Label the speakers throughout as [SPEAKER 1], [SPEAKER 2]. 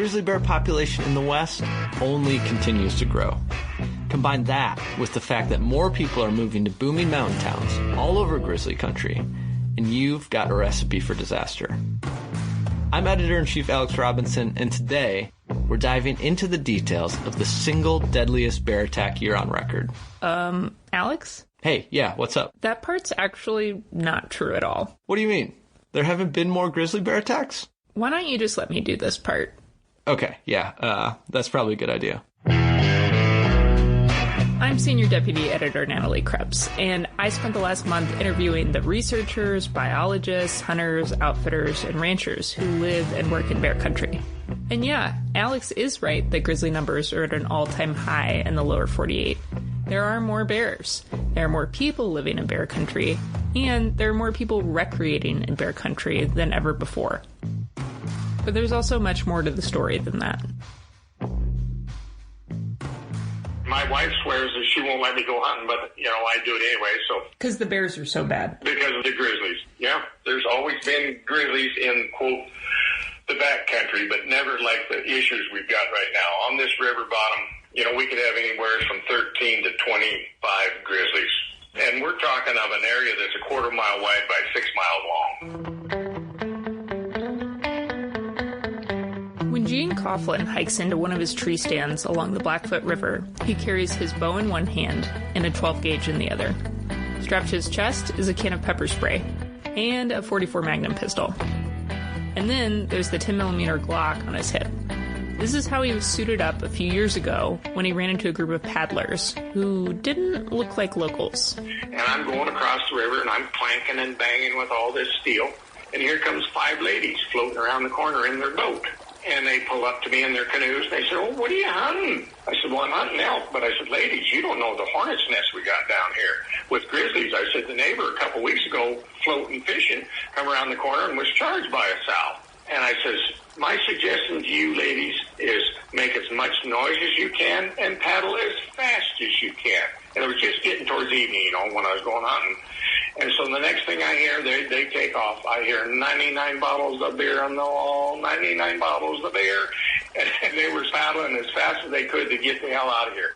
[SPEAKER 1] grizzly bear population in the West only continues to grow. Combine that with the fact that more people are moving to booming mountain towns all over grizzly country, and you've got a recipe for disaster. I'm Editor-in-Chief Alex Robinson, and today we're diving into the details of the single deadliest bear attack year on record.
[SPEAKER 2] Alex?
[SPEAKER 1] Hey, yeah, what's up?
[SPEAKER 2] That part's actually not true at all.
[SPEAKER 1] What do you mean? There haven't been more grizzly bear attacks?
[SPEAKER 2] Why don't you just let me do this part?
[SPEAKER 1] Okay, yeah, that's probably a good idea.
[SPEAKER 2] I'm Senior Deputy Editor Natalie Krebs, and I spent the last month interviewing the researchers, biologists, hunters, outfitters, and ranchers who live and work in bear country. And yeah, Alex is right that grizzly numbers are at an all-time high in the lower 48. There are more bears, there are more people living in bear country, and there are more people recreating in bear country than ever before. But there's also much more to the story than that.
[SPEAKER 3] My wife swears that she won't let me go hunting, but, I do it anyway, so.
[SPEAKER 2] Because the bears are so bad.
[SPEAKER 3] Because of the grizzlies. Yeah, there's always been grizzlies in, quote, the back country, but never like the issues we've got right now. On this river bottom, we could have anywhere from 13 to 25 grizzlies. And we're talking of an area that's a quarter mile wide by 6 miles long.
[SPEAKER 2] When Gene Coughlin hikes into one of his tree stands along the Blackfoot River, he carries his bow in one hand and a 12-gauge in the other. Strapped to his chest is a can of pepper spray and a .44 Magnum pistol. And then there's the 10mm Glock on his hip. This is how he was suited up a few years ago when he ran into a group of paddlers who didn't look like locals.
[SPEAKER 3] And I'm going across the river and I'm clanking and banging with all this steel. And here comes 5 ladies floating around the corner in their boat. And they pull up to me in their canoes, and they said, "Oh, what are you hunting?" I said, "Well, I'm hunting elk." But I said, "Ladies, you don't know the hornet's nest we got down here with grizzlies." I said, "The neighbor a couple weeks ago, floating fishing, come around the corner and was charged by a sow." And I says, "My suggestion to you ladies is make as much noise as you can and paddle as fast as you can." And it was just getting towards evening, when I was going hunting. And so the next thing I hear, they take off. I hear 99 bottles of beer on the wall, 99 bottles of beer. And they were paddling as fast as they could to get the hell out of here.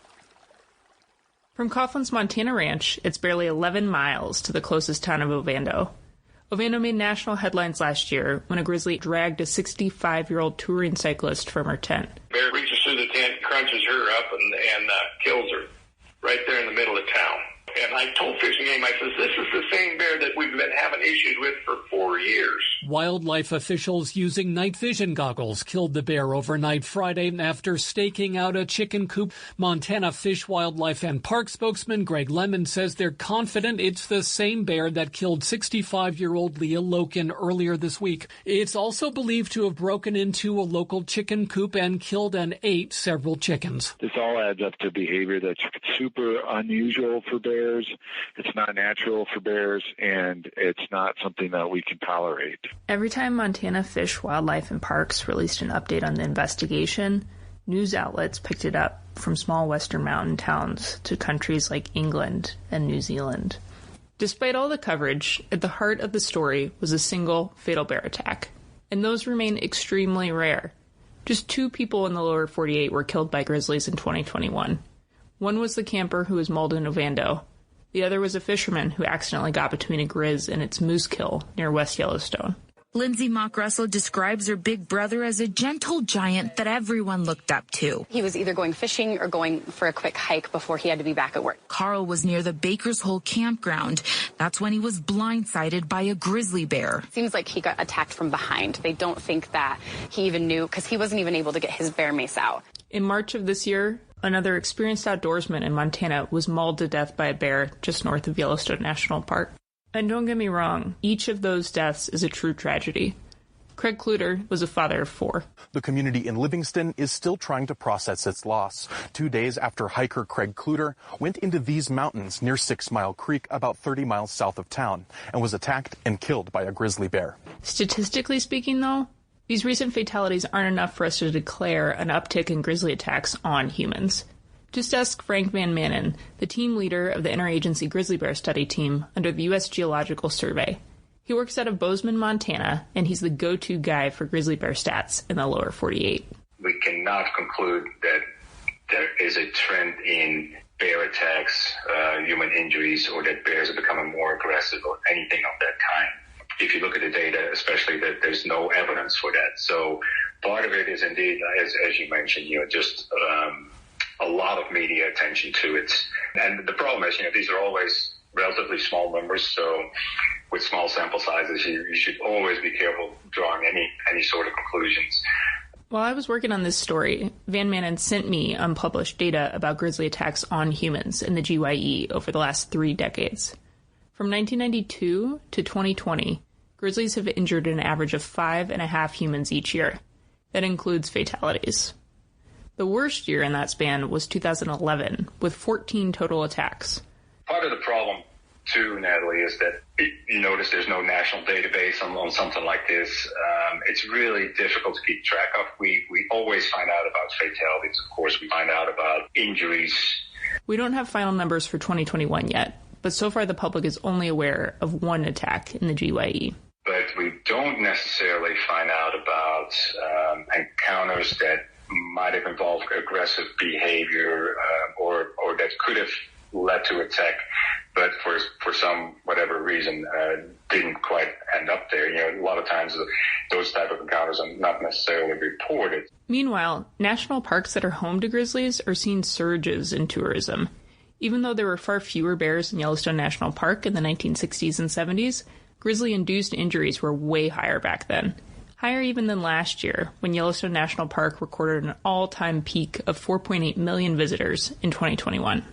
[SPEAKER 2] From Coughlin's Montana ranch, it's barely 11 miles to the closest town of Ovando. Ovando made national headlines last year when a grizzly dragged a 65-year-old touring cyclist from her tent.
[SPEAKER 3] Bear reaches through the tent, crunches her up, and kills her right there in the middle of town. And I told Fish and Game, I says, this is the same bear that we've been having issues with for 4 years.
[SPEAKER 4] Wildlife officials using night vision goggles killed the bear overnight Friday after staking out a chicken coop. Montana Fish, Wildlife and Park spokesman Greg Lemon says they're confident it's the same bear that killed 65-year-old Leah Loken earlier this week. It's also believed to have broken into a local chicken coop and killed and ate several chickens.
[SPEAKER 5] This all adds up to behavior that's super unusual for bears. It's not natural for bears, and it's not something that we can tolerate.
[SPEAKER 2] Every time Montana Fish, Wildlife, and Parks released an update on the investigation, news outlets picked it up from small western mountain towns to countries like England and New Zealand. Despite all the coverage, at the heart of the story was a single fatal bear attack, and those remain extremely rare. Just 2 people in the lower 48 were killed by grizzlies in 2021. One was the camper who was mauled in Ovando. The other was a fisherman who accidentally got between a grizz and its moose kill near West Yellowstone.
[SPEAKER 6] Lindsay Mock Russell describes her big brother as a gentle giant that everyone looked up to.
[SPEAKER 7] He was either going fishing or going for a quick hike before he had to be back at work.
[SPEAKER 6] Carl was near the Baker's Hole campground. That's when he was blindsided by a grizzly bear.
[SPEAKER 7] Seems like he got attacked from behind. They don't think that he even knew because he wasn't even able to get his bear mace out.
[SPEAKER 2] In March of this year, another experienced outdoorsman in Montana was mauled to death by a bear just north of Yellowstone National Park. And don't get me wrong, each of those deaths is a true tragedy. Craig Kluter was a father of 4.
[SPEAKER 8] The community in Livingston is still trying to process its loss. 2 days after hiker Craig Kluter went into these mountains near 6 Mile Creek, about 30 miles south of town, and was attacked and killed by a grizzly bear.
[SPEAKER 2] Statistically speaking, though, these recent fatalities aren't enough for us to declare an uptick in grizzly attacks on humans. Just ask Frank Van Manen, the team leader of the interagency grizzly bear study team under the U.S. Geological Survey. He works out of Bozeman, Montana, and he's the go-to guy for grizzly bear stats in the lower 48.
[SPEAKER 9] we cannot conclude that there is a trend in bear attacks, human injuries, or that bears are becoming more aggressive or anything of that kind. If you look at the data, especially, that there's no evidence for that. So part of it is indeed, as you mentioned, just a lot of media attention to it. And the problem is, these are always relatively small numbers. So with small sample sizes, you should always be careful drawing any sort of conclusions.
[SPEAKER 2] While I was working on this story, Van Manen sent me unpublished data about grizzly attacks on humans in the GYE over the last 3 decades. From 1992 to 2020, grizzlies have injured an average of 5.5 humans each year. That includes fatalities. The worst year in that span was 2011, with 14 total attacks.
[SPEAKER 9] Part of the problem, too, Natalie, is that you notice there's no national database on something like this. It's really difficult to keep track of. We always find out about fatalities. Of course, we find out about injuries.
[SPEAKER 2] We don't have final numbers for 2021 yet, but so far the public is only aware of one attack in the GYE.
[SPEAKER 9] But we don't necessarily find out about encounters that might have involved aggressive behavior or that could have led to attack, but for some whatever reason didn't quite end up there. A lot of times those type of encounters are not necessarily reported.
[SPEAKER 2] Meanwhile, national parks that are home to grizzlies are seeing surges in tourism. Even though there were far fewer bears in Yellowstone National Park in the 1960s and 70s, grizzly-induced injuries were way higher back then. Higher even than last year, when Yellowstone National Park recorded an all-time peak of 4.8 million visitors in 2021.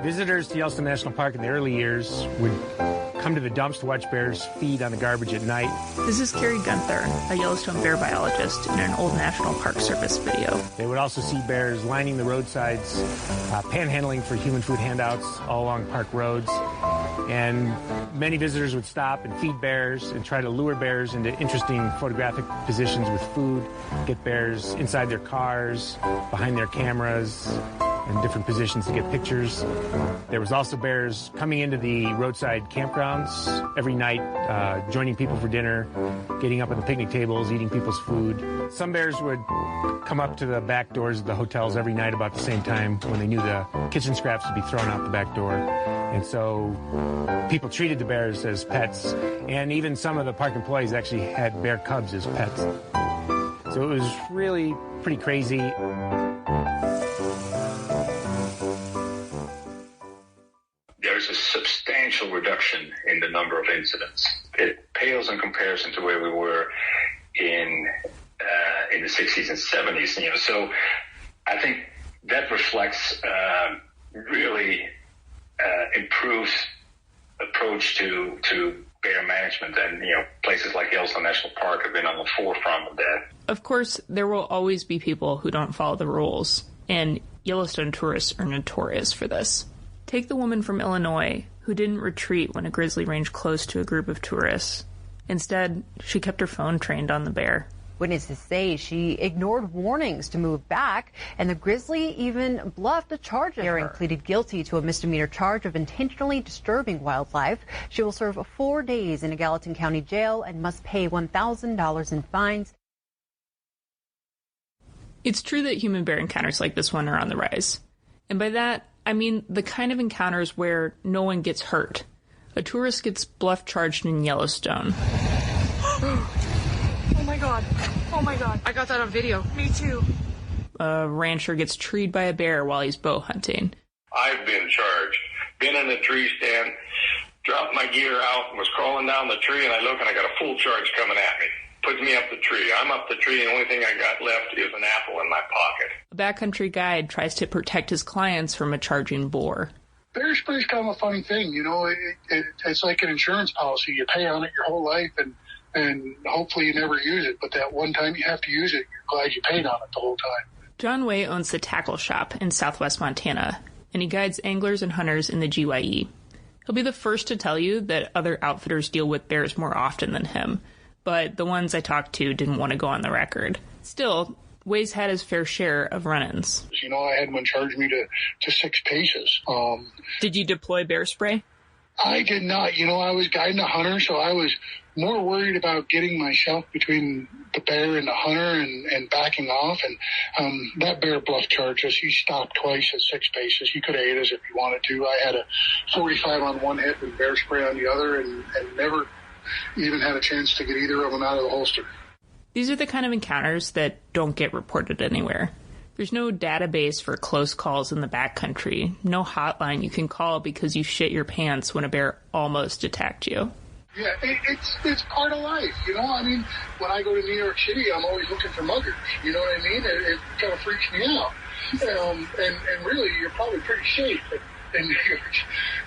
[SPEAKER 10] Visitors to Yellowstone National Park in the early years would come to the dumps to watch bears feed on the garbage at night.
[SPEAKER 2] This is Carrie Gunther, a Yellowstone bear biologist, in an old National Park Service video.
[SPEAKER 10] They would also see bears lining the roadsides, panhandling for human food handouts all along park roads. And many visitors would stop and feed bears and try to lure bears into interesting photographic positions with food, get bears inside their cars, behind their cameras, in different positions to get pictures. There was also bears coming into the roadside campgrounds every night, joining people for dinner, getting up at the picnic tables, eating people's food. Some bears would come up to the back doors of the hotels every night about the same time when they knew the kitchen scraps would be thrown out the back door. And so people treated the bears as pets, and even some of the park employees actually had bear cubs as pets. So it was really pretty crazy.
[SPEAKER 9] There's a substantial reduction in the number of incidents. It pales in comparison to where we were in the 60s and 70s. So I think that reflects really improved approach to bear management, and places like Yellowstone National Park have been on the forefront of that.
[SPEAKER 2] Of course, there will always be people who don't follow the rules, and Yellowstone tourists are notorious for this. Take the woman from Illinois who didn't retreat when a grizzly ranged close to a group of tourists. Instead, she kept her phone trained on the bear.
[SPEAKER 11] Witnesses say she ignored warnings to move back, and the grizzly even bluffed a charge at her. Herring pleaded guilty to a misdemeanor charge of intentionally disturbing wildlife. She will serve 4 days in a Gallatin County jail and must pay $1,000 in fines.
[SPEAKER 2] It's true that human-bear encounters like this one are on the rise. And by that, I mean the kind of encounters where no one gets hurt. A tourist gets bluff charged in Yellowstone.
[SPEAKER 12] Oh my god. Oh my god. I got that on video. Me too.
[SPEAKER 2] A rancher gets treed by a bear while he's bow hunting.
[SPEAKER 3] I've been charged. Been in a tree stand, dropped my gear out, and was crawling down the tree, and I look and I got a full charge coming at me. Puts me up the tree. I'm up the tree, and the only thing I got left is an apple in my pocket.
[SPEAKER 2] A backcountry guide tries to protect his clients from a charging boar.
[SPEAKER 13] Bear spray's kind of a funny thing, it's like an insurance policy. You pay on it your whole life, and hopefully you never use it. But that one time you have to use it, you're glad you paid on it the whole time.
[SPEAKER 2] John Way owns the Tackle Shop in southwest Montana, and he guides anglers and hunters in the GYE. He'll be the first to tell you that other outfitters deal with bears more often than him, but the ones I talked to didn't want to go on the record. Still, Way's had his fair share of run-ins.
[SPEAKER 13] I had one charge me to 6 paces.
[SPEAKER 2] Did you deploy bear spray?
[SPEAKER 13] I did not. I was guiding a hunter, so I was more worried about getting myself between the bear and the hunter and backing off. And that bear bluff charged us. He stopped twice at 6 paces. He could have ate us if he wanted to. I had a 45 on one hip and bear spray on the other and never even had a chance to get either of them out of the holster.
[SPEAKER 2] These are the kind of encounters that don't get reported anywhere. There's no database for close calls in the backcountry, no hotline you can call because you shit your pants when a bear almost attacked you.
[SPEAKER 13] Yeah, it's part of life, I mean, when I go to New York City, I'm always looking for muggers, you know what I mean? It kind of freaks me out. And really, you're probably pretty safe in New York.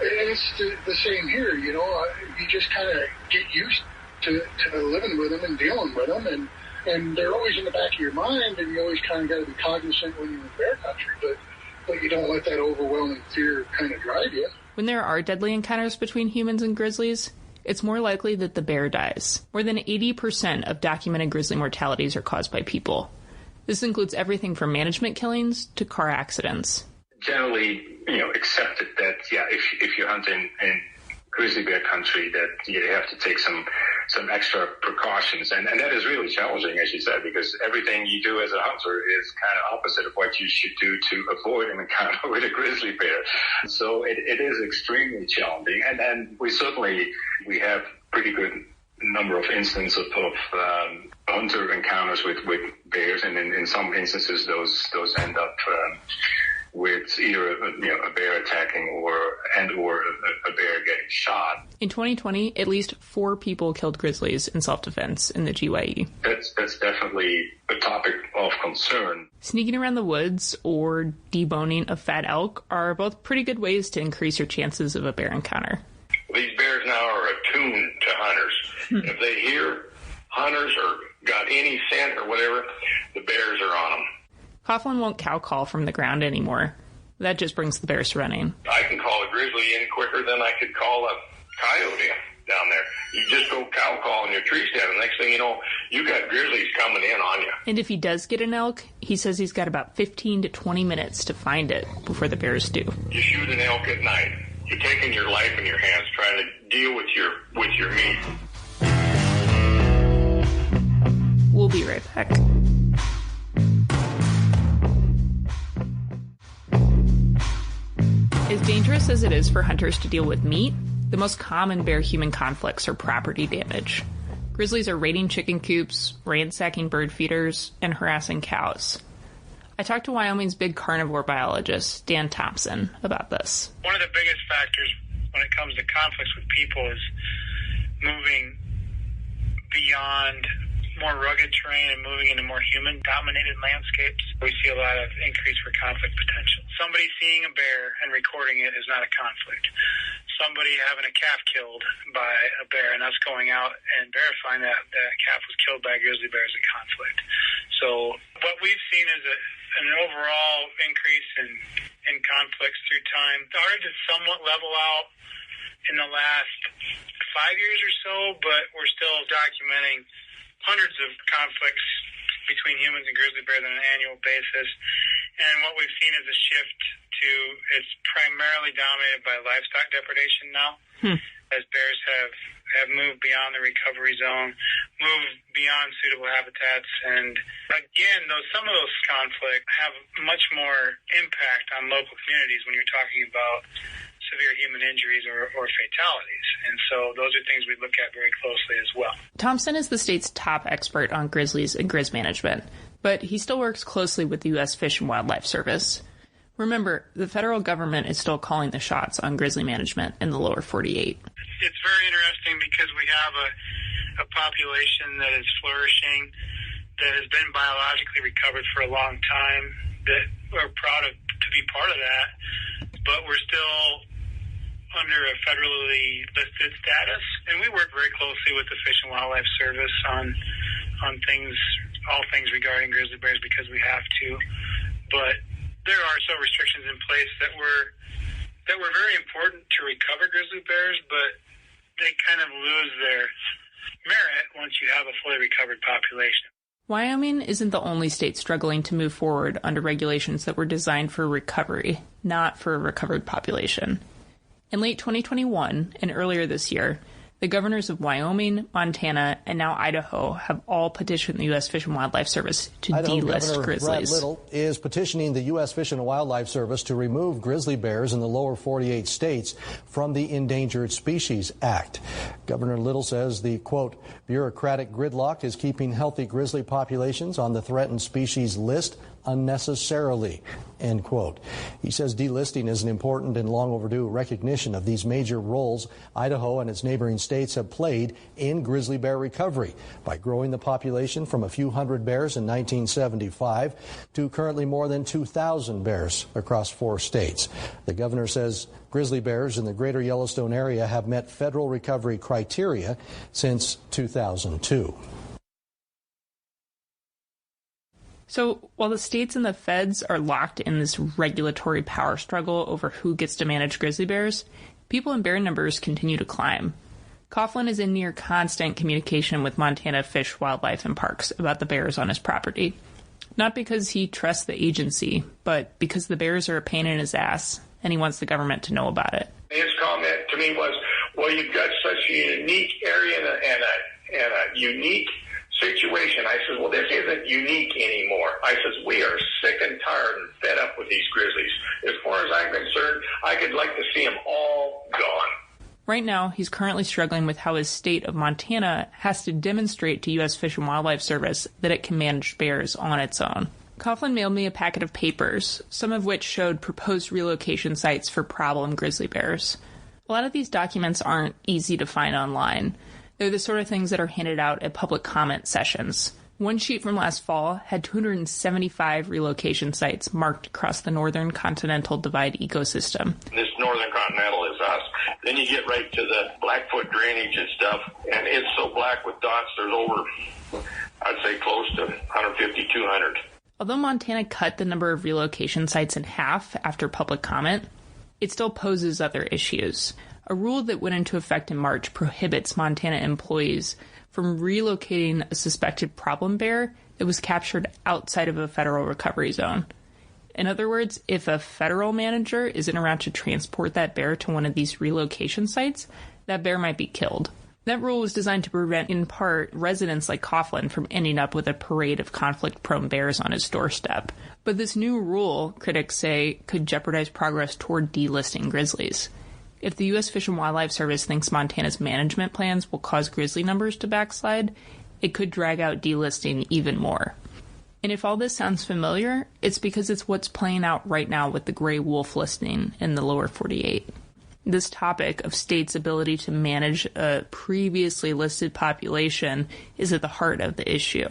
[SPEAKER 13] And it's the same here, you just kind of get used to living with them and dealing with them, and they're always in the back of your mind, and you always kind of got to be cognizant when you're in bear country, but you don't let that overwhelming fear kind of drive you.
[SPEAKER 2] When there are deadly encounters between humans and grizzlies, it's more likely that the bear dies. More than 80% of documented grizzly mortalities are caused by people. This includes everything from management killings to car accidents.
[SPEAKER 9] Generally, accepted that, if you're hunting in grizzly bear country, that you have to take some extra precautions. And that is really challenging, as you said, because everything you do as a hunter is kind of opposite of what you should do to avoid an encounter with a grizzly bear. So it is extremely challenging. And we have pretty good number of instances of hunter encounters with bears. And in some instances, those end up with either a bear attacking or a bear getting shot.
[SPEAKER 2] In 2020, at least 4 people killed grizzlies in self-defense in the GYE.
[SPEAKER 9] That's definitely a topic of concern.
[SPEAKER 2] Sneaking around the woods or deboning a fat elk are both pretty good ways to increase your chances of a bear encounter.
[SPEAKER 3] These bears now are attuned to hunters. If they hear hunters or got any scent or whatever, the bears are on them.
[SPEAKER 2] Coughlin won't cow call from the ground anymore. That just brings the bears running.
[SPEAKER 3] I can call a grizzly in quicker than I could call a coyote down there. You just go cow call in your tree stand, and next thing you know, you got grizzlies coming in on you.
[SPEAKER 2] And if he does get an elk, he says he's got about 15 to 20 minutes to find it before the bears do.
[SPEAKER 3] You shoot an elk at night. You're taking your life in your hands, trying to deal with your meat.
[SPEAKER 2] We'll be right back. As dangerous as it is for hunters to deal with meat, the most common bear-human conflicts are property damage. Grizzlies are raiding chicken coops, ransacking bird feeders, and harassing cows. I talked to Wyoming's big carnivore biologist, Dan Thompson, about this.
[SPEAKER 14] One of the biggest factors when it comes to conflicts with people is moving beyond more rugged terrain and moving into more human-dominated landscapes. We see a lot of increase for conflict potential. Somebody seeing a bear and recording it is not a conflict. Somebody having a calf killed by a bear and us going out and verifying that that calf was killed by a grizzly bear is a conflict. So what we've seen is an overall increase in conflicts through time. It started to somewhat level out in the last 5 years or so, but we're still documenting hundreds of conflicts between humans and grizzly bears on an annual basis. And what we've seen is a shift to, it's primarily dominated by livestock depredation now, as bears have moved beyond the recovery zone, moved beyond suitable habitats. And again, some of those conflicts have much more impact on local communities when you're talking about severe human injuries or fatalities. And so those are things we look at very closely as well.
[SPEAKER 2] Thompson is the state's top expert on grizzlies and grizz management, but he still works closely with the U.S. Fish and Wildlife Service. Remember, the federal government is still calling the shots on grizzly management in the lower 48.
[SPEAKER 14] It's very interesting because we have a population that is flourishing, that has been biologically recovered for a long time, that we're proud to be part of that, but we're still under a federally listed status, and we work very closely with the Fish and Wildlife Service on all things regarding grizzly bears because we have to. But there are some restrictions in place that were very important to recover grizzly bears, but they kind of lose their merit once you have a fully recovered population.
[SPEAKER 2] Wyoming isn't the only state struggling to move forward under regulations that were designed for recovery, not for a recovered population. In late 2021 and earlier this year, the governors of Wyoming, Montana, and now Idaho have all petitioned the U.S. Fish and Wildlife Service to delist
[SPEAKER 15] Governor
[SPEAKER 2] grizzlies.
[SPEAKER 15] Brad Little is petitioning the U.S. Fish and Wildlife Service to remove grizzly bears in the lower 48 states from the Endangered Species Act. Governor Little says the, quote, bureaucratic gridlock is keeping healthy grizzly populations on the threatened species list unnecessarily, end quote. He says delisting is an important and long overdue recognition of these major roles Idaho and its neighboring states have played in grizzly bear recovery by growing the population from a few hundred bears in 1975 to currently more than 2,000 bears across 4 states. The governor says grizzly bears in the greater Yellowstone area have met federal recovery criteria since 2002.
[SPEAKER 2] So while the states and the feds are locked in this regulatory power struggle over who gets to manage grizzly bears, people and bear numbers continue to climb. Coughlin is in near constant communication with Montana Fish, Wildlife, and Parks about the bears on his property. Not because he trusts the agency, but because the bears are a pain in his ass, and he wants the government to know about it.
[SPEAKER 3] His comment to me was, well, you've got such a unique area and a unique situation. I said, well, this isn't unique anymore. I said, we are sick and tired and fed up with these grizzlies. As far as I'm concerned, I could like to see them all gone.
[SPEAKER 2] Right now, he's currently struggling with how his state of Montana has to demonstrate to U.S. Fish and Wildlife Service that it can manage bears on its own. Coughlin mailed me a packet of papers, some of which showed proposed relocation sites for problem grizzly bears. A lot of these documents aren't easy to find online. They're the sort of things that are handed out at public comment sessions. One sheet from last fall had 275 relocation sites marked across the northern continental divide ecosystem.
[SPEAKER 16] This northern continental is us. Then you get right to the Blackfoot drainage and stuff, and it's so black with dots, there's over, I'd say, close to 150, 200.
[SPEAKER 2] Although Montana cut the number of relocation sites in half after public comment, it still poses other issues. A rule that went into effect in March prohibits Montana employees from relocating a suspected problem bear that was captured outside of a federal recovery zone. In other words, if a federal manager isn't around to transport that bear to one of these relocation sites, that bear might be killed. That rule was designed to prevent, in part, residents like Coughlin from ending up with a parade of conflict-prone bears on his doorstep. But this new rule, critics say, could jeopardize progress toward delisting grizzlies. If the U.S. Fish and Wildlife Service thinks Montana's management plans will cause grizzly numbers to backslide, it could drag out delisting even more. And if all this sounds familiar, it's because it's what's playing out right now with the gray wolf listing in the lower 48. This topic of states' ability to manage a previously listed population is at the heart of the issue.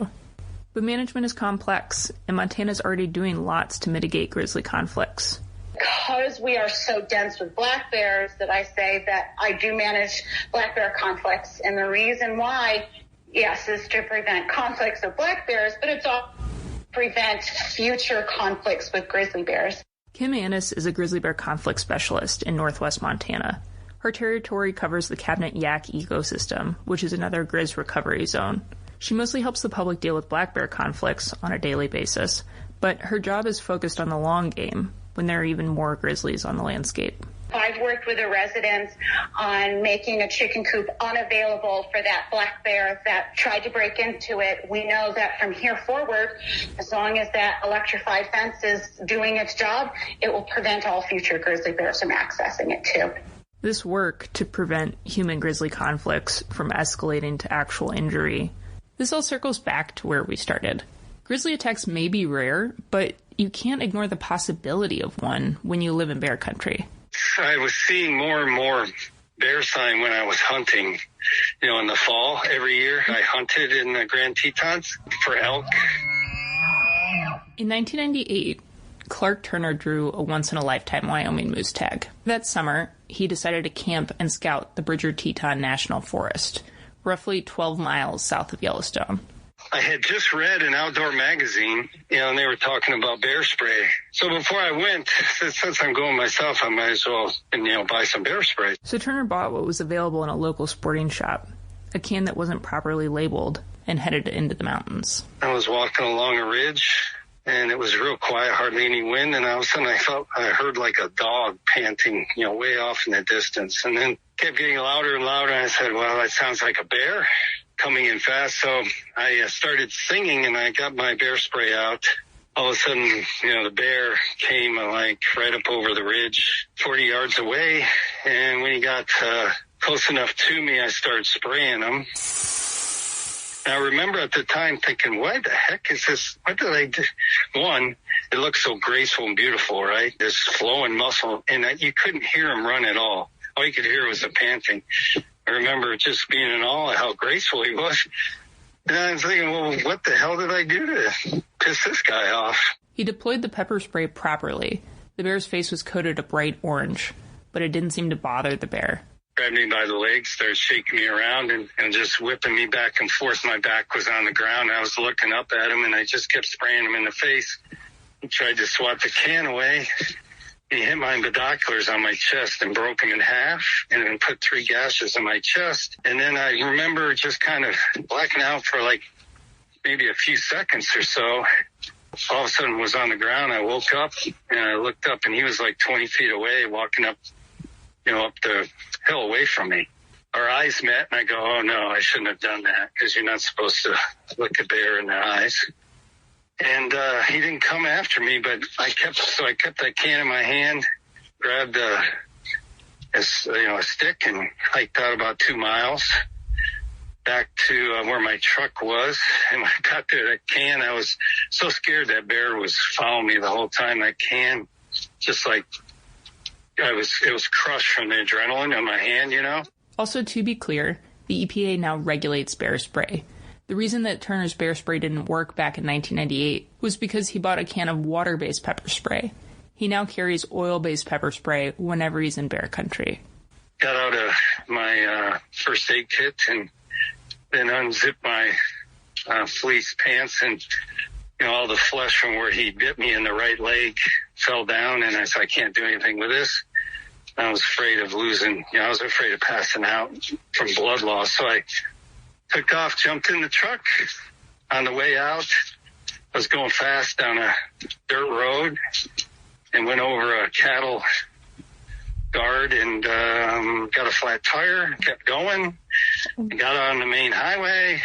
[SPEAKER 2] But management is complex, and Montana's already doing lots to mitigate grizzly conflicts.
[SPEAKER 17] Because we are so dense with black bears that I say that I do manage black bear conflicts. And the reason why, yes, is to prevent conflicts of black bears, but it's also to prevent future conflicts with grizzly bears.
[SPEAKER 2] Kim Annis is a grizzly bear conflict specialist in northwest Montana. Her territory covers the Cabinet Yaak ecosystem, which is another grizz recovery zone. She mostly helps the public deal with black bear conflicts on a daily basis, but her job is focused on the long game, when there are even more grizzlies on the landscape.
[SPEAKER 17] I've worked with the residents on making a chicken coop unavailable for that black bear that tried to break into it. We know that from here forward, as long as that electrified fence is doing its job, it will prevent all future grizzly bears from accessing it too.
[SPEAKER 2] This work to prevent human-grizzly conflicts from escalating to actual injury, this all circles back to where we started. Grizzly attacks may be rare, but you can't ignore the possibility of one when you live in bear country.
[SPEAKER 16] I was seeing more and more bear sign when I was hunting. You know, in the fall, every year I hunted in the Grand Tetons for elk.
[SPEAKER 2] In 1998, Clark Turner drew a once-in-a-lifetime Wyoming moose tag. That summer, he decided to camp and scout the Bridger Teton National Forest, roughly 12 miles south of Yellowstone.
[SPEAKER 16] I had just read an outdoor magazine, and they were talking about bear spray. So before I went, since I'm going myself, I might as well, buy some bear spray.
[SPEAKER 2] So Turner bought what was available in a local sporting shop, a can that wasn't properly labeled, and headed into the mountains.
[SPEAKER 16] I was walking along a ridge,
[SPEAKER 18] and it was real quiet, hardly any wind, and all of a sudden I heard like a dog panting, way off in the distance, and then kept getting louder and louder, and I said, well, that sounds like a bear coming in fast. So I started singing, and I got my bear spray out. All of a sudden, the bear came like right up over the ridge, 40 yards away, and when he got close enough to me, I started spraying him. I remember at the time thinking, what the heck is this? What did I do? One, it looked so graceful and beautiful, right? This flowing muscle, and you couldn't hear him run at all. All you could hear was the panting. I remember just being in awe of how graceful he was. And I was thinking, well, what the hell did I do to piss this guy off?
[SPEAKER 2] He deployed the pepper spray properly. The bear's face was coated a bright orange, but it didn't seem to bother the bear.
[SPEAKER 18] Grabbed me by the legs, started shaking me around and just whipping me back and forth. My back was on the ground. I was looking up at him, and I just kept spraying him in the face. He tried to swat the can away. He hit my binoculars on my chest and broke them in half and then put 3 gashes in my chest. And then I remember just kind of blacking out for like maybe a few seconds or so. All of a sudden was on the ground. I woke up and I looked up, and he was like 20 feet away walking up, up the hill away from me. Our eyes met, and I go, oh no, I shouldn't have done that, because you're not supposed to look a bear in the eyes. And he didn't come after me, but I kept that can in my hand, grabbed a stick, and hiked out about 2 miles back to where my truck was. And when I got there, that can, I was so scared that bear was following me the whole time. That can, just like, it was crushed from the adrenaline in my hand,
[SPEAKER 2] Also, to be clear, the EPA now regulates bear spray. The reason that Turner's bear spray didn't work back in 1998 was because he bought a can of water-based pepper spray. He now carries oil-based pepper spray whenever he's in bear country.
[SPEAKER 18] Got out of my first aid kit and then unzipped my fleece pants, and all the flesh from where he bit me in the right leg fell down, and I said, I can't do anything with this. I was afraid of I was afraid of passing out from blood loss. So I took off, jumped in the truck. On the way out, I was going fast down a dirt road and went over a cattle guard and got a flat tire, kept going, got on the main highway.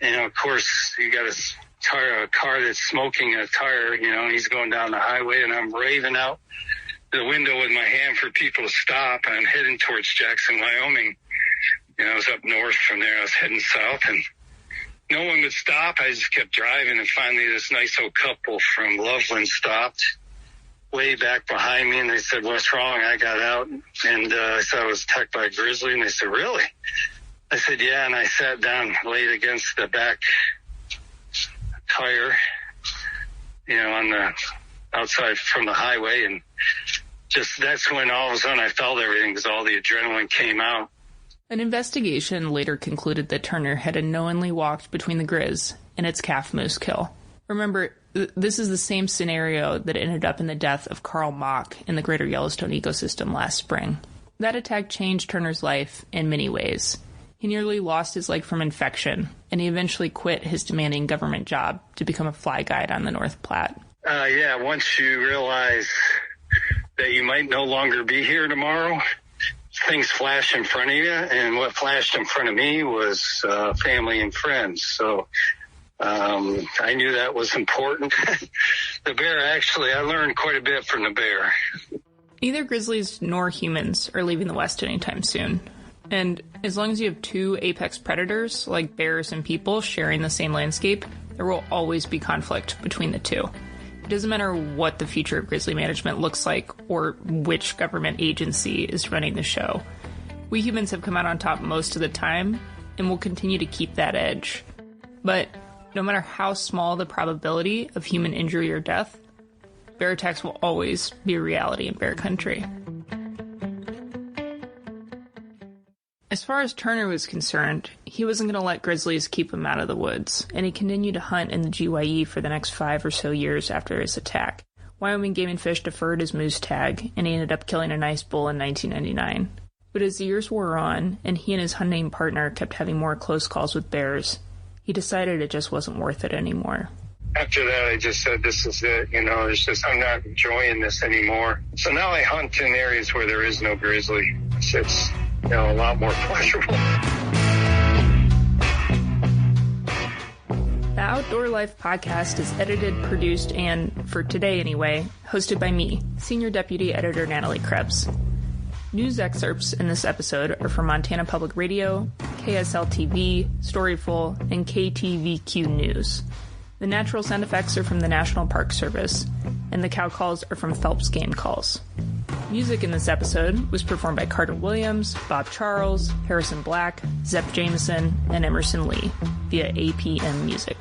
[SPEAKER 18] And of course, you got a car that's smoking a tire, and he's going down the highway, and I'm raving out the window with my hand for people to stop. I'm heading towards Jackson, Wyoming. I was up north from there. I was heading south, and no one would stop. I just kept driving, and finally this nice old couple from Loveland stopped way back behind me, and they said, what's wrong? I got out, and I said I was attacked by a grizzly, and they said, really? I said, yeah, and I sat down, laid against the back tire, on the outside from the highway, and just that's when all of a sudden I felt everything, because all the adrenaline came out.
[SPEAKER 2] An investigation later concluded that Turner had unknowingly walked between the Grizz and its calf moose kill. Remember, this is the same scenario that ended up in the death of Carl Mock in the Greater Yellowstone ecosystem last spring. That attack changed Turner's life in many ways. He nearly lost his leg from infection, and he eventually quit his demanding government job to become a fly guide on the North Platte.
[SPEAKER 18] Once you realize that you might no longer be here tomorrow, things flash in front of you, and what flashed in front of me was family and friends. So I knew that was important. The bear, actually, I learned quite a bit from the bear.
[SPEAKER 2] Neither grizzlies nor humans are leaving the West anytime soon. And as long as you have 2 apex predators, like bears and people, sharing the same landscape, there will always be conflict between the two. It doesn't matter what the future of grizzly management looks like or which government agency is running the show. We humans have come out on top most of the time, and will continue to keep that edge. But no matter how small the probability of human injury or death, bear attacks will always be a reality in bear country. As far as Turner was concerned, he wasn't going to let grizzlies keep him out of the woods, and he continued to hunt in the GYE for the next 5 or so years after his attack. Wyoming Game and Fish deferred his moose tag, and he ended up killing a nice bull in 1999. But as the years wore on, and he and his hunting partner kept having more close calls with bears, he decided it just wasn't worth it anymore.
[SPEAKER 18] after that, I just said, this is it. I'm not enjoying this anymore. So now I hunt in areas where there is no grizzly. It's a lot more pleasurable.
[SPEAKER 2] The Outdoor Life podcast is edited, produced, and, for today anyway, hosted by me, Senior Deputy Editor Natalie Krebs. News excerpts in this episode are from Montana Public Radio, KSL-TV, Storyful, and KTVQ News. The natural sound effects are from the National Park Service, and the cow calls are from Phelps Game Calls. Music in this episode was performed by Carter Williams, Bob Charles, Harrison Black, Zepp Jameson, and Emerson Lee via APM Music.